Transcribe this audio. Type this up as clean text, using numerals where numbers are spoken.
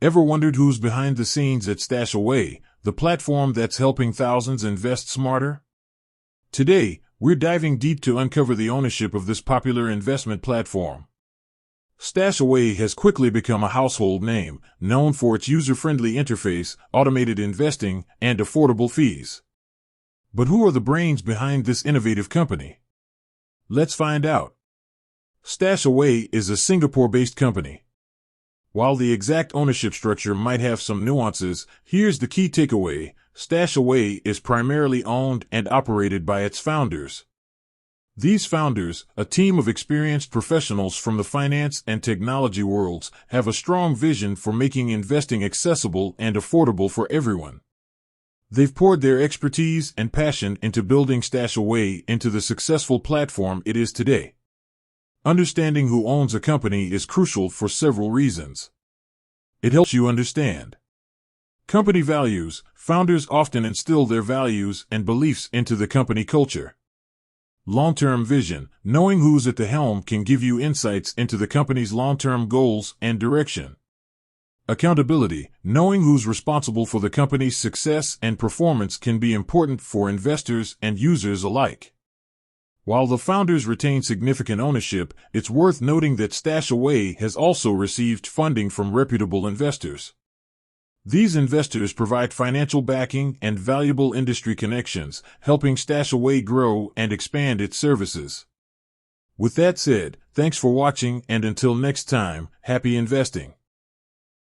Ever wondered who's behind the scenes at Stashaway, the platform that's helping thousands invest smarter? Today, we're diving deep to uncover the ownership of this popular investment platform. Stashaway has quickly become a household name, known for its user-friendly interface, automated investing, and affordable fees. But who are the brains behind this innovative company? Let's find out. Stashaway is a Singapore-based company. While the exact ownership structure might have some nuances, here's the key takeaway: Stashaway is primarily owned and operated by its founders. These founders, a team of experienced professionals from the finance and technology worlds, have a strong vision for making investing accessible and affordable for everyone. They've poured their expertise and passion into building Stashaway into the successful platform it is today. Understanding who owns a company is crucial for several reasons. It helps you understand company values. Founders often instill their values and beliefs into the company culture. Long-term vision. Knowing who's at the helm can give you insights into the company's long-term goals and direction. Accountability. Knowing who's responsible for the company's success and performance can be important for investors and users alike. While the founders retain significant ownership, it's worth noting that Stashaway has also received funding from reputable investors. These investors provide financial backing and valuable industry connections, helping Stashaway grow and expand its services. With that said, thanks for watching, and until next time, happy investing.